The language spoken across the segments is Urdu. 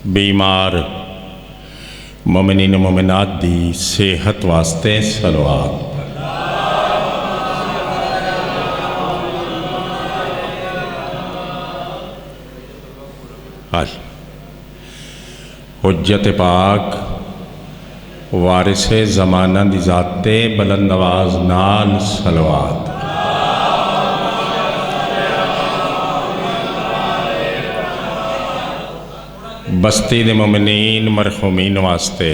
بیمار مومنین و مومنات دی صحت واسطے صلوات۔ حجت پاک وارث زمانہ دی ذات بلند نواز نال صلوات۔ بستی دے مومنین مرحومین واسطے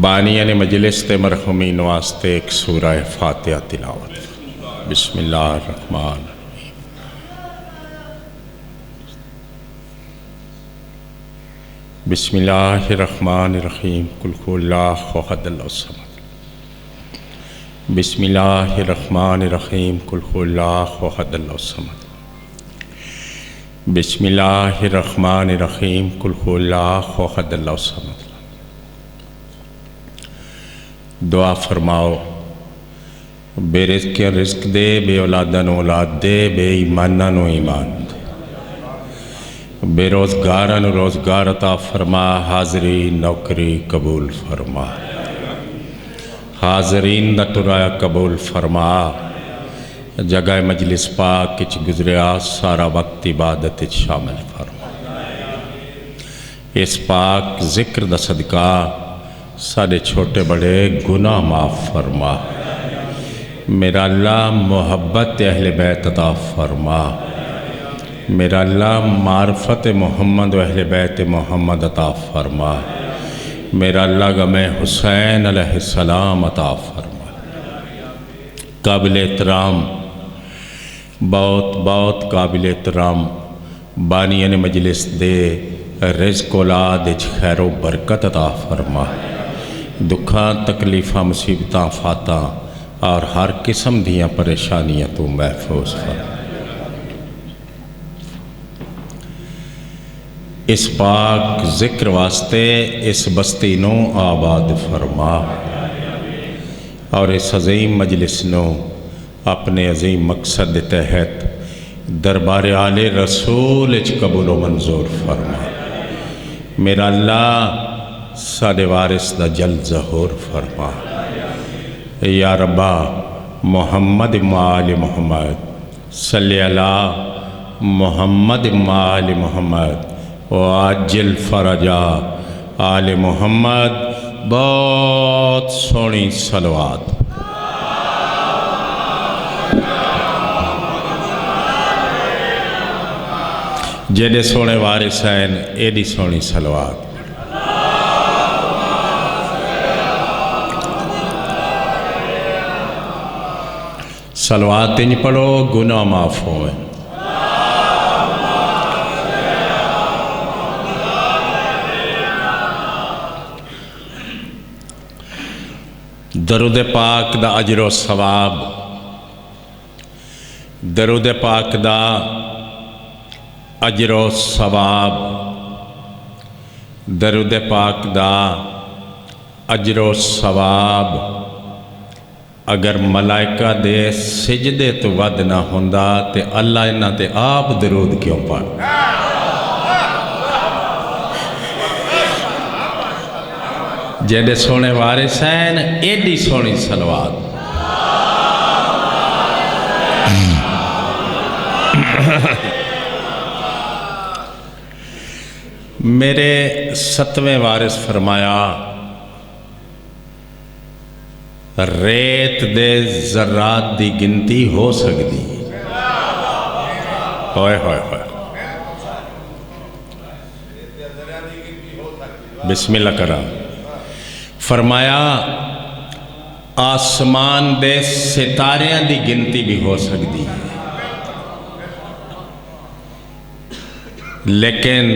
بانیان مجلس تے مرحومین واسطے ایک سورہ فاتحہ تلاوت۔ بسم اللہ الرحمن الرحیم۔ بسم اللہ الرحمن الرحیم۔ قل هو اللہ احد اللہ الصمد۔ بسم اللہ الرحمن الرحیم۔ قل هو اللہ احد اللہ الصمد۔ بسم اللہ الرحمن الرحیم۔ قل هو اللہ احد اللہ الصمد۔ دعا فرماؤ، بے رزق رزق دے، بے اولاداں نو اولاد دے، بے ایماناں نو ایمان دے، بے روزگاراں نو روزگار عطا فرما، حاضری نوکری قبول فرما، حاضرین دا ٹرایا قبول فرما، جگہ مجلس پاک کچھ گزریا سارا وقت عبادت شامل فرما۔ اس پاک ذکر دا صدقہ سارے چھوٹے بڑے گناہ معاف فرما۔ میرا اللہ محبت اہل بیت عطا فرما۔ میرا اللہ معرفت محمد و اہل بیت محمد عطا فرما۔ میرا اللہ غم حسین علیہ السلام عطا فرما۔ قابل احترام، بہت بہت قابل احترام بانیان مجلس دے رزق اولاد خیر و برکت عطا فرما۔ دکھاں تکلیفاں مصیبتاں فاتاں اور ہر قسم دیاں پریشانیاں تو محفوظ فرما۔ اس پاک ذکر واسطے اس بستی نو آباد فرما، اور اس عظیم مجلس نو اپنے عظیم مقصد تحت دربار آل رسول اچ قبول و منظور فرما۔ میرا اللہ ساڈے وارث دا جلد ظہور فرما۔ یا ربا محمد آل محمد صلی اللہ محمد آل محمد وعجل فرجا آل محمد۔ بہت سونی صلوات۔ جیڑے سونے وارث ہیں ایڈی سونی صلوات۔ صلوات انج پڑھو گناہ معاف ہوئے۔ درود پاک دا اجر و ثواب، درود پاک دا اجر و ثواب، درود پاک دا اجر و ثواب اگر ملائکہ دے سجدے تو ود نہ ہوندا تے اللہ انہاں تے آپ درود کیوں پڑھ۔ جیڑے سونے وارث ہیں ایڈی سونی صلوات۔ میرے 7ویں وارث فرمایا، ریت دے ذرات دی گنتی ہو سکتی۔ ہوئے ہوئے ہوئے، بسم اللہ کرام۔ فرمایا آسمان دے ستاریاں دی گنتی بھی ہو سکتی، لیکن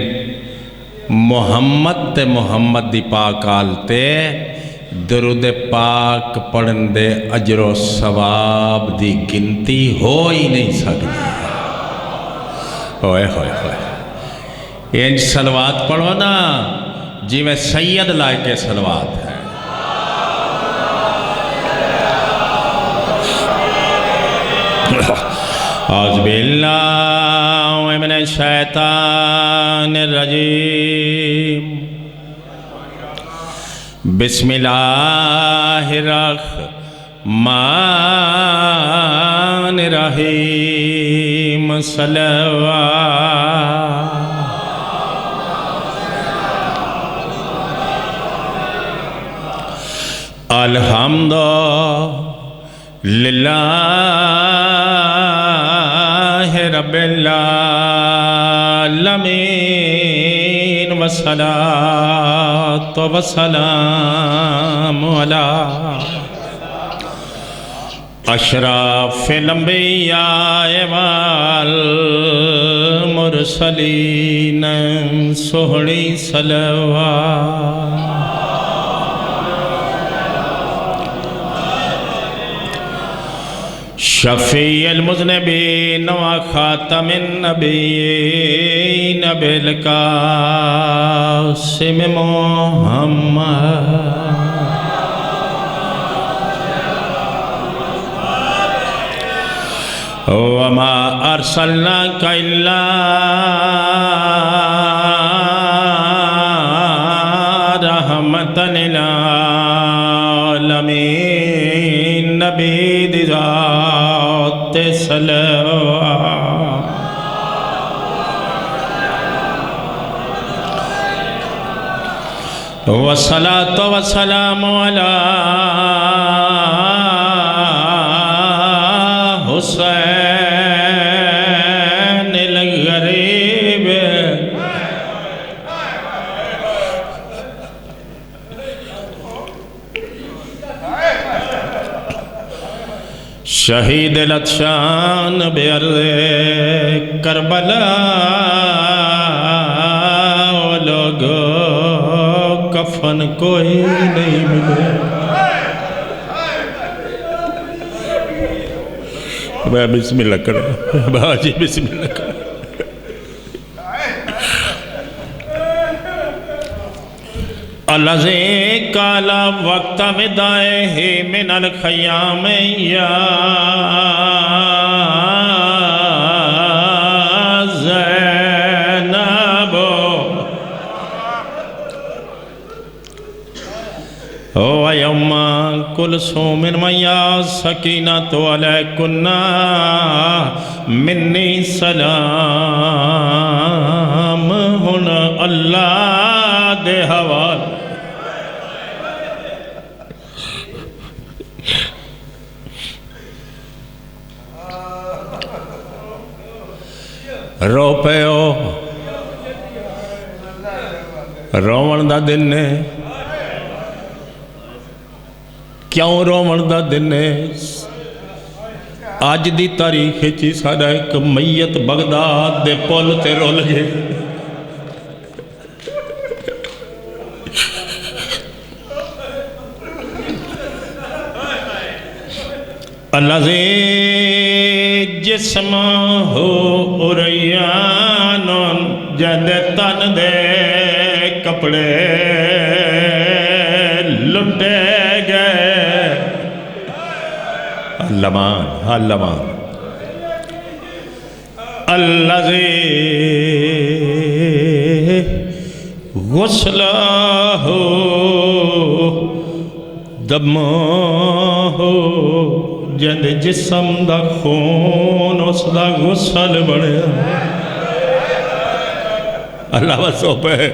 محمد تے محمد دی پاک آلتے درود پاک پڑھن دے اجر و ثواب دی گنتی ہو ہی نہیں سکتی۔ ہوئے ہوئے ہوئے، انج صلوات پڑھو نا جی میں سید لائے کے صلوات ہے۔ اعوذ باللہ من الشیطان الرجیم بسم اللہ الرحمن الرحیم صلوات الحمد للہ رب العالمین والصلاة والسلام علی اشرف الانبیاء والمرسلین سہنی صلوات شفیع المذنبین و خاتم النبیین بالقاسم محمد وما ارسلناک الا رحمتا للعالمین نبی ذات صلوات والصلاة والسلام علی حسین الغریب شہید لطشان بأرض کربلا لوگو کفن کوئی نہیں ملے بسم اللہ کرو باجی بسم اللہ کرو الذی قال وقت وداعہ من الخیام یا زینب ویوم کلثوم ویا سکینۃ علیکن منی سلام ہن اللہ دے حوال رو پہ ہو رومن دا دن ہے کیوں رومن دا دن ہے آج دی تاریخ چی سارا ایک میت بغداد دے پول تے رول گئے الذی جسم ہو اریان جد تن دے کپڑے لٹے گئے علمان الذی غسلہ ہو دم ہو جد جسم دا خون اس دا غسل بڑھیا اللہ وسو پہ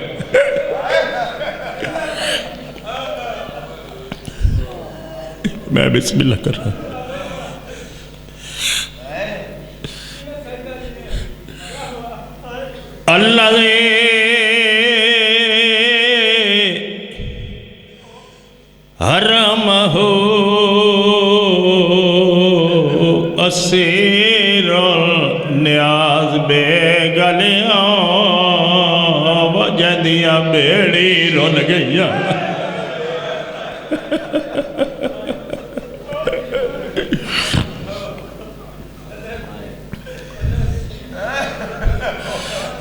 میں بسم اللہ کر رہا ہوں اللہ حرم ہو اسیر نیاز بے گلیاں وجہ دیا بیڑی رول گیا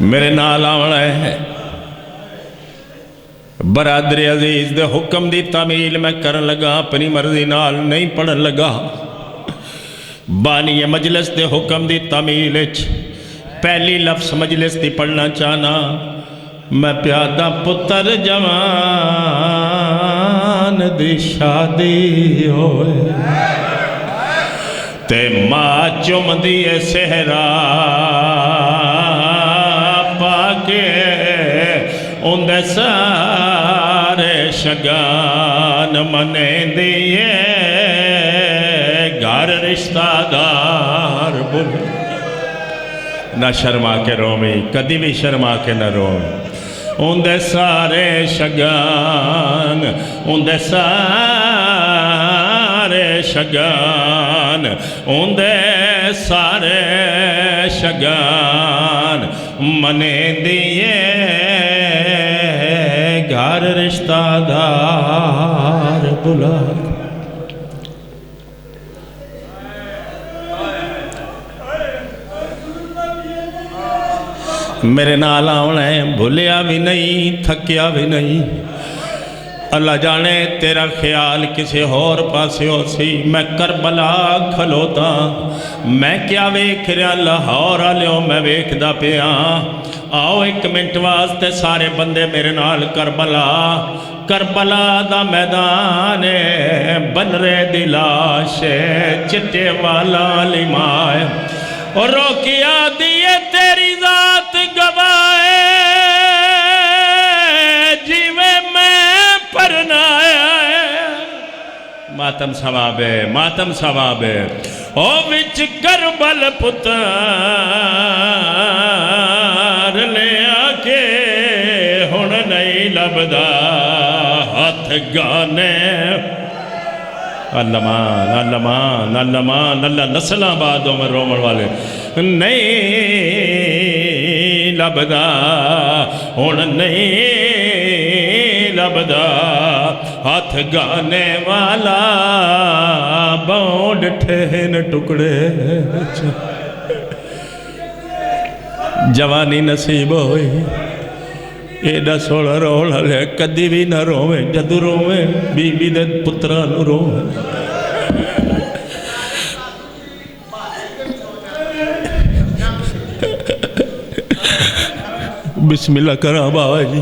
میرے نال آونا ہے برادر عزیز دے حکم دی تعمیل میں کرن لگا اپنی مرضی نال نہیں پڑھن لگا بانی مجلس دے حکم دی تعمیل پہلی لفظ مجلس دی پڑھنا چاہنا میں پیادہ پتر جوان دی شادی ہوئے تے ماں چم دیئے سہرا پاکے اندے سارے شگان منے دیئے گھر رشتہ دار بول نہ شرما کے رومی کدی بھی شرما کے نہ روم اندے سارے شگان اندے سارے شگان اندے سارے شگان منے دیئے گھر رشتہ دار بلا میرے نال آونا ہے بھولیا بھی نہیں تھکیا بھی نہیں اللہ جانے تیرا خیال کسی اور پاسے ہو سی میں کربلا کھلوتا میں کیا ویکھ رہا لاہور آلیوں میں ویکھ دا پیا آؤ ایک منٹ واسطے سارے بندے میرے نال کربلا دا میدان بن رہے دلاش چٹے والا لمائے اور روکیا دیئے تیری ذات گوائے جیوے میں پرنایا ماتم ثوابے او وچ کربل پتر لے آکے ہن نہیں لبدا ہاتھ گانے اللہ مان اللہ نسلہ بعد عمر رومن والے نہیں لبدا ہن نہیں لبدا ہاتھ گانے والا بونڈ ٹھہن ٹکڑے جوانی نصیب ہوئی ایڈا سوڑا روڑا لے کدی بھی نہ روے جدو روے بی بی دے پترانو روے بسم اللہ کرا بائی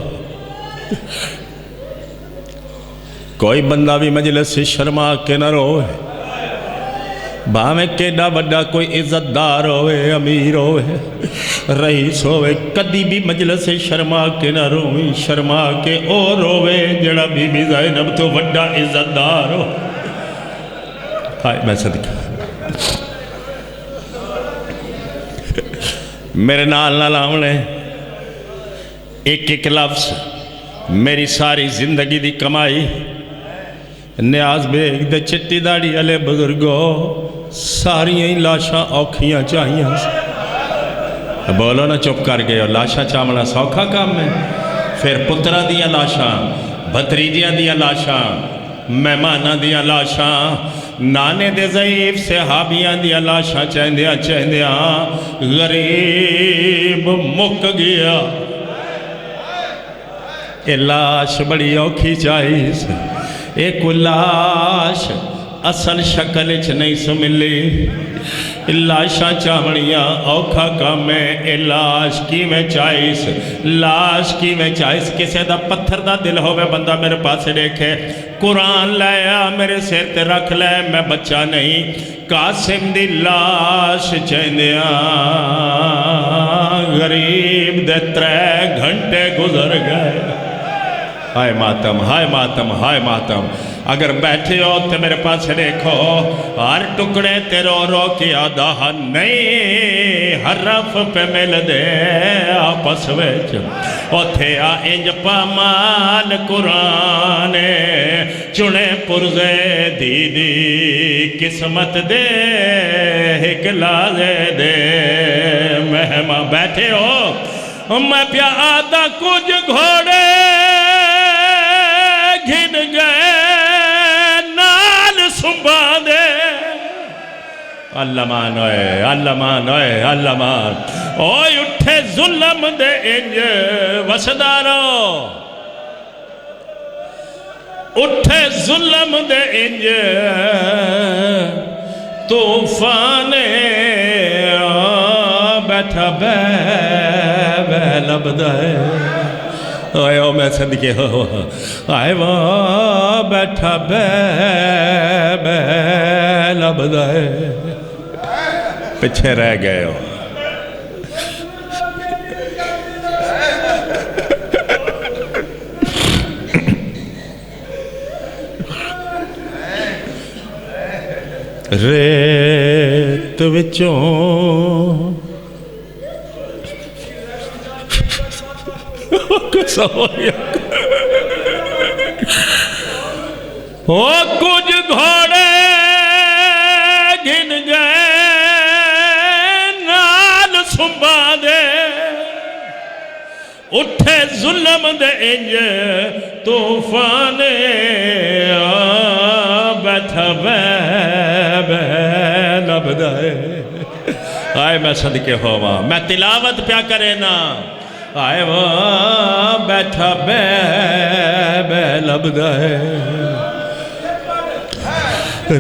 کوئی بندہ بھی مجلس سے شرما کے نہ روے باہمیں کیڈا بڑا کوئی عزت دار ہوئے امیر ہوئے رئیس ہوئے کدی بھی مجلس سے شرما کے نہ روئے شرما کے او روئے جڑا بی بی زینب تو بڑا عزت دار ہو میں صدقہ میرے نال لاؤنے ایک لفظ میری ساری زندگی دی کمائی نیاز بیگ دے چٹی داڑی علی بزرگو ساری ہی لاشاں اوکھیاں چاہیاں بولو نا چپ کر گئے لاشاں چامنا سوکھا کام میں پھر پترہ دیا لاشاں بھتریجیاں دیا لاشاں مہمانہ دیا لاشاں نانے دے ضعیف صحابیاں دیا لاشاں چہندیاں غریب مک گیا اے لاش بڑی اوکھی چاہیس ایک لاش اصل شکل اچھ نہیں سو ملی لاشاں چاہمڑیاں اوکھا کام میں اے لاش کی میں چاہیس کسے دا پتھر دا دل ہوئے بندہ میرے پاس دیکھے قرآن لایا میرے سیر تے رکھ لے میں بچہ نہیں قاسم دی لاش چہندیاں غریب دے 3 گھنٹے گزر گئے ہائے ماتم اگر بیٹھے ہو تو میرے پاس دیکھو ہر ٹکڑے تے رو رو کی آدھا نہیں ہر رف پہ مل دے آپس ویچ اوتھے انج پامال قرآن چنے پرزے دیدی قسمت دے ہکلازے دے مہمہ بیٹھے ہو میں پیا آدھا کچھ گھوڑے گھن گئے نال سنبا دے اللہ مان اوئے اٹھے ظلم دے انج وسدارو اٹھے ظلم دے انج طوفان بیٹھا بے بے لبدا ہے آئے او میں صدقے ہو آئے وہ بیٹھا بے بے لبدا ہے پیچھے رہ گئے ہو ریت وچوں وہ کچھ گھوڑے گھن گئے نال سنبا دے اٹھے ظلم دے انج طوفان بیٹھا بے بے لبدا ہے آئے میں صدقے ہوا میں تلاوت پیا کرے نا آئے وہ بیٹھا بے بے لبدا ہے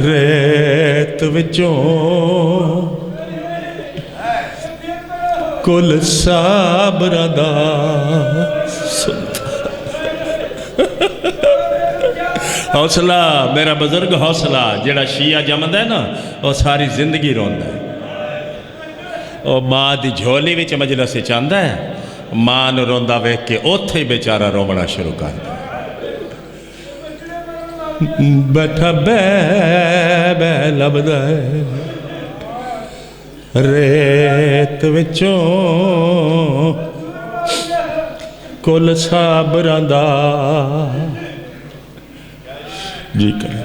ریت وچوں کل صبر دا حوصلہ میرا بزرگ حوصلہ جڑا شیعہ جمد ہے نا وہ ساری زندگی روندہ ہے وہ ماں دی جھولی وچ مجلس چاندہ ہے ماں نو روندہ ویکھ کے اوتھے بیچارہ رومنا شروع کر دے بیٹھا بے بے لبدا ہے ریت وچوں کل صبراں دا جی کریں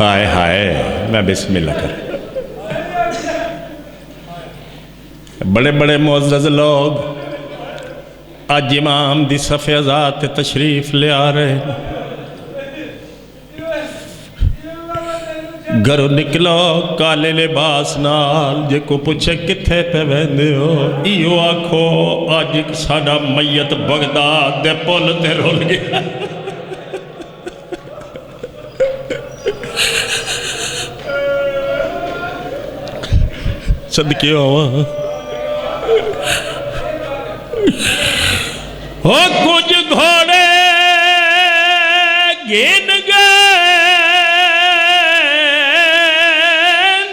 آئے ہائے میں بسم اللہ کریں بڑے بڑے معزز لوگ آج امام دی صفِ ذات تشریف لے آ رہے گھروں نکلو کالے لباس نال جے کو پوچھے کتھے پہ ویندے ہو ایو آکھو آج ایک ساڑا میت بغداد دے پول تے رول گیا صدقے ہوا ہو کچھ گھوڑے گن گئے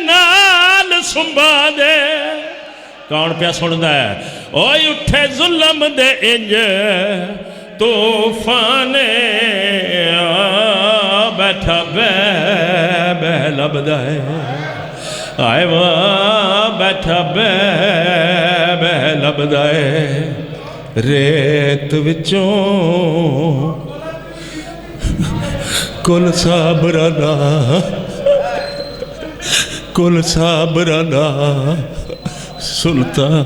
نال سنبا دے کون پیا سندا ہے اوئے اٹھے ظلم دے انج طوفان بیٹھا بے بے لبدا ہے آئے وہ بیٹھا بے بے لبدا ہے ریت وچوں کل صبراں دا سلطان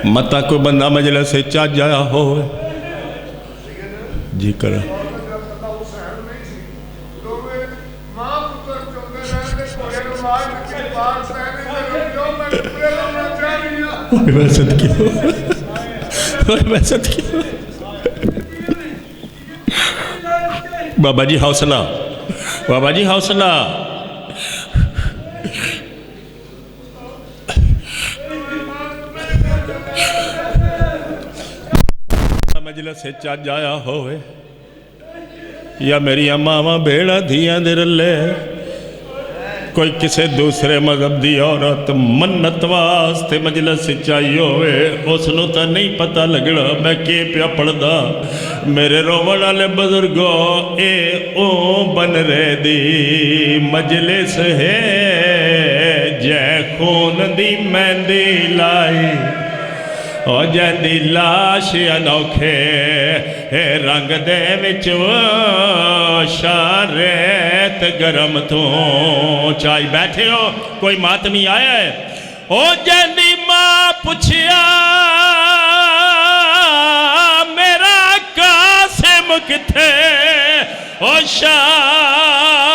متا کوئی بندہ مجلس سے چاہ جایا ہو جی کرا بابا جی حوصلہ بابا جی حوصلہ مجلس سے چاہ جایا ہوئے یا میری ماما بیڑا دھیاں دے رلے کوئی کسے دوسرے مذہب دی عورت منت واسطے مجلس سے چاہیے ہوئے اس نو تا نہیں پتہ لگڑا میں کے پیا پڑھدا میرے روڑ والے بزرگوں اے او بن رہے دی مجلس ہے جے خون دی مہندی لائی او جیندی لاش انوکھے رنگ دے وچ شاریت گرم تو چاہی بیٹھے ہو کوئی ماتمی آیا ہے او جیندی ماں پوچھیا میرا قاسم کتھے او شاریت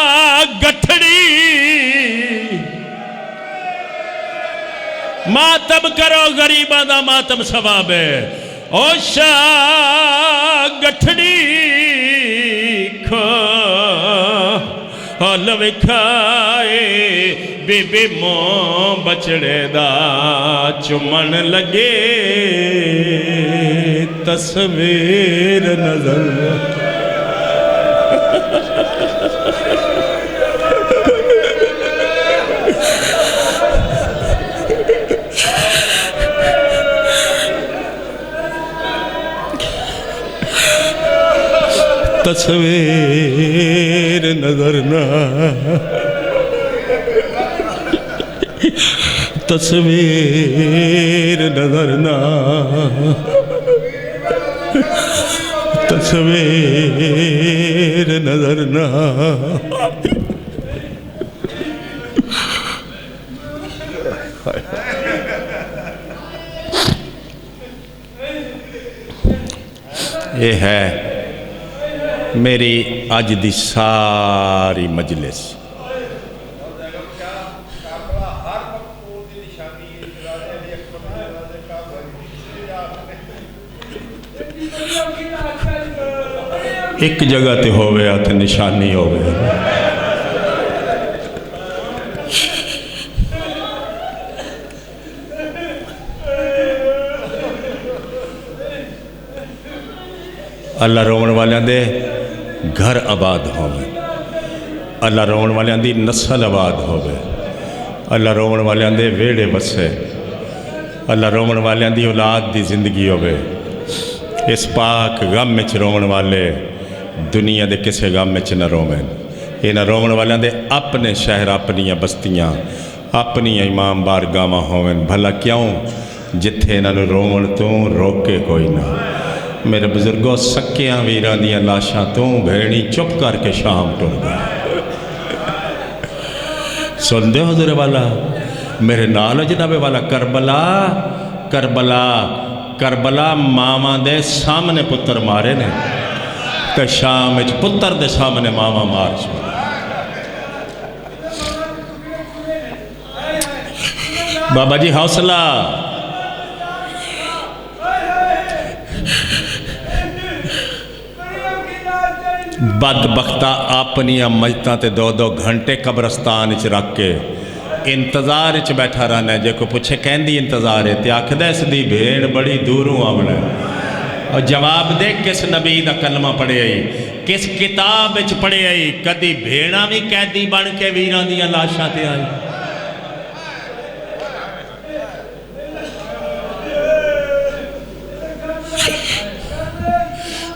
ماتم کرو غریباں دا ماتم ثواب ہے او شاہ گٹھڑی کھو حال وکھائے بی بی موں بچڑے دا چمن لگے تصویر نظر تصویر نظر نہ تصویر نظر نہ تصویر نظر نہ یہ ہے میری اج دی ساری مجلس ایک جگہ تے ہوئے آتے نشانی ہوئے اللہ رومن والیاں دے گھر آباد ہوئے اللہ رومن والیاں دی نسل آباد ہوئے اللہ رومن والیاں دے ویڑے بسے اللہ رومن والیاں دی اولاد دی زندگی ہوئے اس پاک غم میں رومن والے دنیا دے کسے غم میں نہ رومن یہ نہ رومن والیاں دے اپنے شہر اپنیاں بستیاں اپنیاں امام بارگاہاں ہوئن بھلا کیوں جتھے انہوں رومن تو روکے کوئی نہ میرے بزرگوں سکیاں ویران دیاں لاشاں تو بھیڑی چپ کر کے شام ٹوڑ گئے سن دے حضور والا میرے نال جناب والا کربلا کربلا کربلا ماما دے سامنے پتر مارے نے کہ شام اچ پتر دے سامنے ماما مار چھوڑ بابا جی حوصلہ بدبختہ اپنیاں مجتاں تے دو دو گھنٹے قبرستان اچ رکھ کے انتظار اچ بیٹھا رہنا ہے جے کو پوچھے کہندی انتظار ہے تے آکھدہ اس دی بھیڑ بڑی دوروں آونا ہے اور جواب دے کس نبی دا کلمہ پڑھے آئی کس کتاب اچ پڑھے آئی کدی بھیڑاں بھی قیدی بن کے ویران دیاں لاشاں تے آئی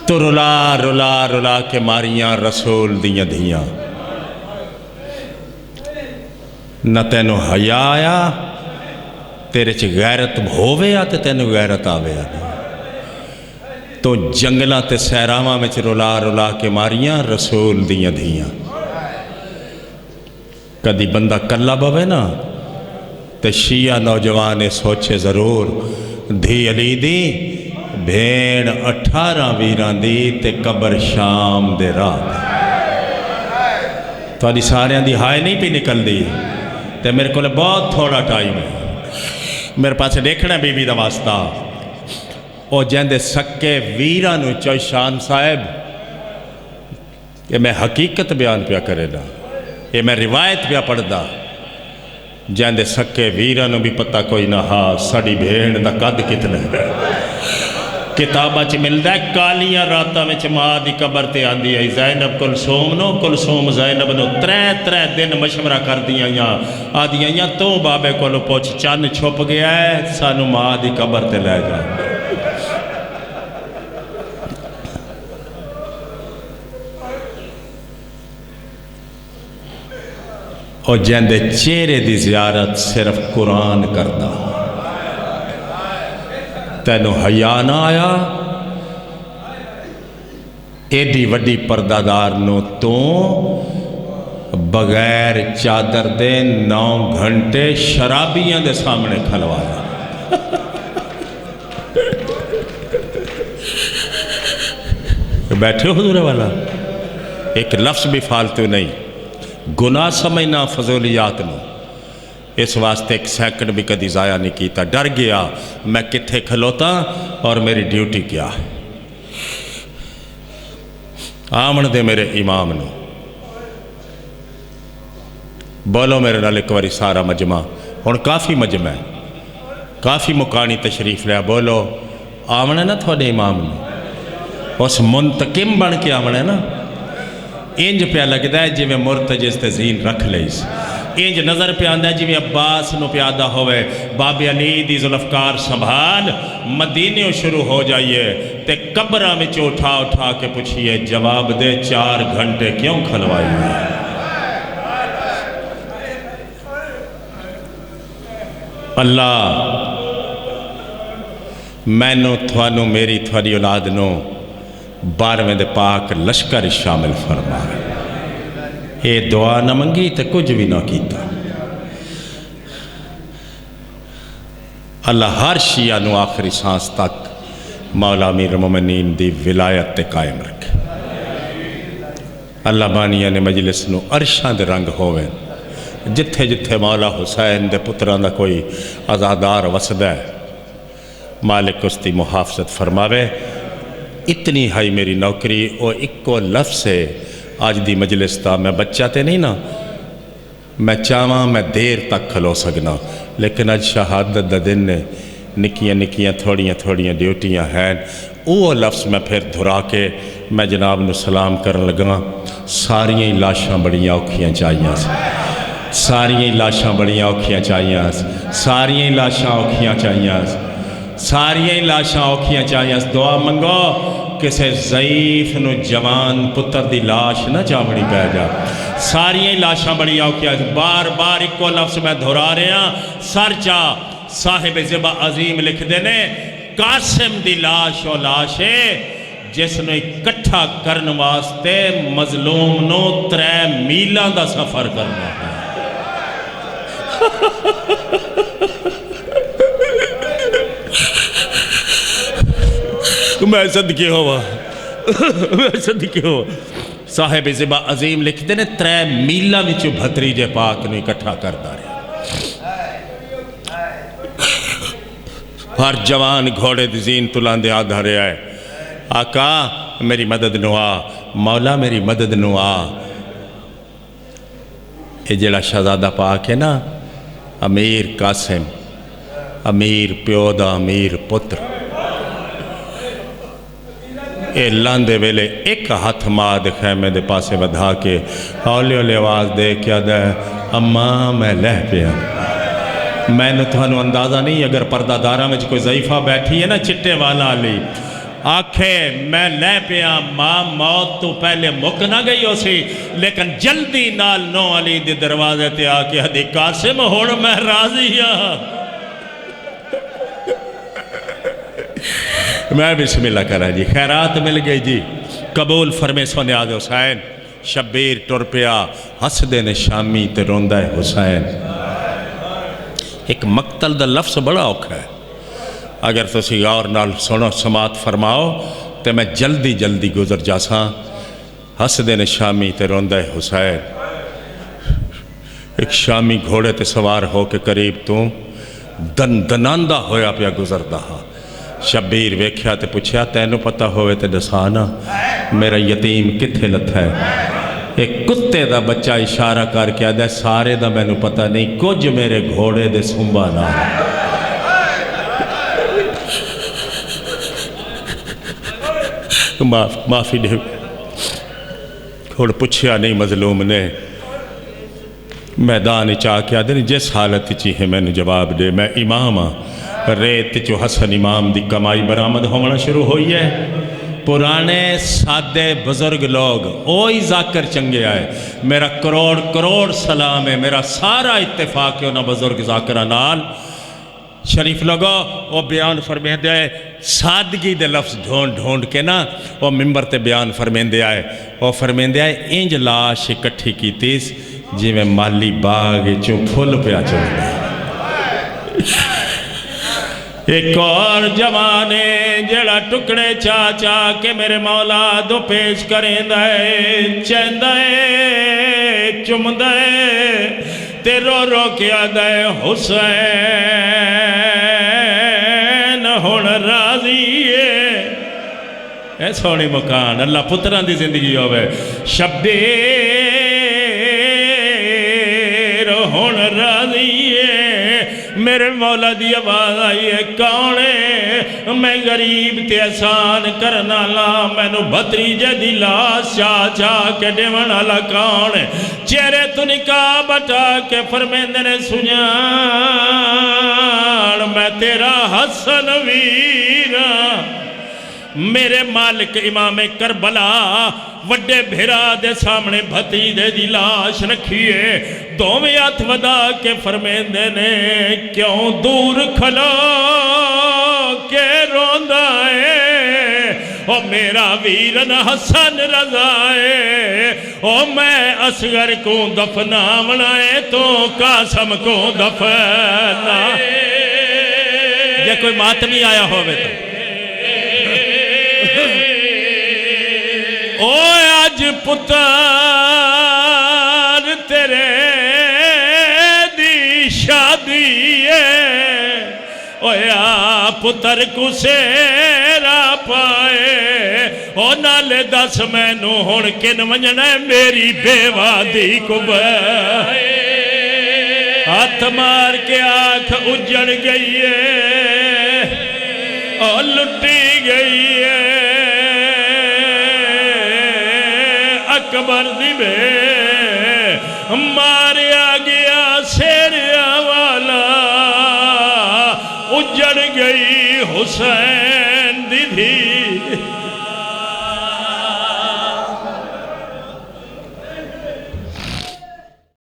تو رلا رلا رلا کے ماریاں رسول دیاں دھیاں نہ تینو حیا آیا تیرے چھ غیرت ہووے آتے تینو غیرت آوے آنے تو جنگلہ تے سیراما میں چھ رلا رلا کے ماریاں رسول دیاں دھیاں کدی بندہ کلا بوے نا تے شیعہ نوجوانے سوچے ضرور دھی علی دی بھیڑ 18 ویران دی تے قبر شام دے رات تو آدھی ساریاں دی ہائے نہیں پی نکل دی تے میرے کو لے بہت تھوڑا ٹائم ہے میرے پاس دیکھنا بی بی دا واسطہ او جہندے سکے ویرانو چوئی شان صاحب یہ میں حقیقت بیان پیا کرے دا یہ میں روایت پیا پڑھ دا جہندے سکے ویرانو بھی پتہ کوئی نہ ہا ساڑی بھیڑ دا قد کتنے کتابہ چھ ملدہ ہے کالیاں راتہ میں ماں دی قبر تے آندی ہے زینب کلثوم زینب نو ترے دن مشورہ کر دیا یا آدیا یا تو بابے کو لو پوچھ چند چھپ گیا ہے سانو ماں دی قبر تے لے جا اور جہندے چہرے دی زیارت صرف قرآن کردا تینو حیا نہ آیا ایڈی وڈی پردادار نو تو بغیر چادر دے 9 گھنٹے شرابیاں دے سامنے کھلوایا بیٹھے حضور والا ایک لفظ بھی فالتو نہیں گناہ سمجھنا فضولیات نو اس واسطے ایک سیکنڈ بھی کدی ضائع نہیں کیتا، ڈر گیا میں کتھے کھلوتا اور میری ڈیوٹی کیا ہے۔ آمن دے میرے امام نو، بولو میرے نال ایک واری سارا مجمع، ہن کافی مجمع ہے، کافی مکانی تشریف لیا، بولو آمن ہے نا تھوڑے امام نو، اس منتقم بن کے آمن ہے نا، انج پہ لگتا ہے جی میں مرتجز تے زین رکھ لیس، انج نظر پہ آندہ ہے جی میں عباس نو پیادہ ہوئے، باب علی دی ذوالفقار سنبھال مدینیوں شروع ہو جائیے تے قبرہ میں اٹھا اٹھا کے پوچھئے جواب دے 4 گھنٹے کیوں کھلوائی ہے؟ اللہ میں نو تھوانو میری تھوڑی اولاد نو 12ویں دے پاک لشکر شامل فرما، اے دعا نہ منگی تے کچھ بھی نہ کیتا۔ اللہ ہر شیعہ نو آخری سانس تک مولا امیر المومنین دی ولایت تے قائم رکھے۔ اللہ بانیہ نے مجلس نو عرشاں دے رنگ ہوئے، جتھے جتھے مولا حسین دے پتران دا کوئی عزادار وسدہ ہے، مالک اس دی محافظت فرماوے۔ اتنی ہائی میری نوکری او اکو لفظ سے آج دی مجلس تا میں بچہ تے نہیں نا، میں چاہواں میں دیر تک کھلو سکنا، لیکن آج شہادت دا دن نے نکیاں نکیاں تھوڑیاں ڈیوٹیاں ہیں، وہ لفظ میں پھر دھرا کے میں جناب نو سلام کرن لگا۔ ساریاں لاشاں بڑیاں اوکھیاں چاہیاں سے، ساریاں لاشاں بڑیاں اوکھیاں چاہیاں سے، ساریاں لاشاں اوکھیاں چاہیاں سے، ساریاں لاشاں اوکھیاں چاہیاں سے۔ دعا منگو کسے ضعیف نو جوان پتر دی لاش نہ چاہمڑی پہ جا، ساریاں لاشاں بڑیاں اوکھیاں سے۔ بار بار ایک کو لفظ میں دھرا رہے ہیں، سر چاہ صاحب زبا عظیم لکھ دینے قاسم دی لاش و لاش ہے جس نے اکٹھا کرن واسطے مظلوم نو 3 میلان دا سفر کرنا ہے۔ میں صدقے ہوا، میں صدقے ہوا۔ صاحب زبا عظیم لکھ دینے 3 میلہ وچو بھتریجے پاک نے اکٹھا کر دارے۔ ہر جوان گھوڑے دی زین تلان دے آدھا رہے آئے، آقا میری مدد نوا، مولا میری مدد نوا۔ یہ جڑا شہزادہ پاک ہے نا، امیر قاسم، امیر پیودا امیر پتر، اے لاندے ویلے ایک ہاتھ ماد خیمے دے پاسے بدھا کے ہولے ہولے آواز دے کیا دے، اماں میں لہ پیا۔ میں نے تھانو اندازہ نہیں، اگر پردہ دارہ میں کوئی ضعیفہ بیٹھی ہے نا چٹے والا علی، آکھے میں لے پیا ماں موت تو پہلے مک نہ گئی ہو سی، لیکن جلدی نال نو علی دی دروازے تے آکے حدی قاسم ہوڑ میں راضی ہاں۔ میں بسم اللہ کرا جی، خیرات مل گئی جی، قبول فرمے سونیاد حسین۔ شبیر ٹر پیا حسدے نے شامی تے روندہ حسین۔ ایک مقتل دا لفظ بڑا اوکھا ہے، اگر تسی غور نال سنو سماعت فرماؤ تے میں جلدی جلدی گزر جاساں۔ حسدے نے شامی تے روندہ حسین۔ ایک شامی گھوڑے تے سوار ہو کے قریب تو دنداندہ ہویا پیا گزر دہا۔ شبیر ویکھیا تے پوچھیا تینو پتہ ہوئے تے دسانا میرا یتیم کتھے لتھا ہے؟ ایک کتے دا بچہ اشارہ کر کے آدھے سارے دا میں نو پتہ نہیں، کچھ میرے گھوڑے دے سنبا نہ۔ معافی دے کھوڑ پوچھیا نہیں مظلوم نے، میدان چاہ کے آدھے جس حالت چیہے میں نے جواب دے، میں امام ہاں۔ ریت چو حسن امام دی کمائی برآمد ہونا شروع ہوئی ہے۔ پرانے سادے بزرگ لوگ اوہی ذاکر چنگے آئے، میرا کروڑ کروڑ سلام ہے، میرا سارا اتفاق ہے انہا بزرگ ذاکرہ نال۔ شریف لوگو وہ بیان فرمیندے آئے، سادگی دے لفظ ڈھونڈ ڈھونڈ کے نا وہ ممبر تے بیان فرمیندے آئے، وہ فرمیندے آئے انج لاش اکٹھی کی تیس جی میں مالی باغ چو پھول پہ آچو گئے۔ ایک اور جوانے جڑا ٹکڑے چاہ چاہ کے میرے مولا دو پیش کریں دائے، چین دائے، چم دائے، تے رو رو کے آدھے حسین ہون راضی ہے اے سونی مکان اللہ پتران دی زندگی ہوئے شبیر ہون راضی ہے میرے مولا دی آواز آئی ہے کونے میں غریب تے احسان کرنا لا میں نو بھتریجے دی لاش چاہ چاہ کے ڈیون آلا کونے چہرے تو نکاح بٹا کے فرمیندے نے سنیان میں تیرا حسن ویرہ میرے مالک امام کربلا وڈے بھیرا دے سامنے بھتیجے دی لاش رکھیے دوویں ہاتھ ودا کے فرمیندے نے کیوں دور کھلو کے روندا ہے او میرا ویرن حسن رضا ہے او میں اصغر کو دفنا بنائے تو قاسم کو دفنا یہ کوئی ماتمی آیا ہوئے تو او آج پتر تیرے دی شادی ہے او یا پتر کو سیرا پائے او نالے دس میں نو ہون کن ونجنا میری بیوہ دی کو بائے ہاتھ مار کے آنکھ اجڑ گئی ہے اور لٹی گئی ہے اکبر دی بے ماریا گیا سیریا والا اجڑ گئی حسین دی دھی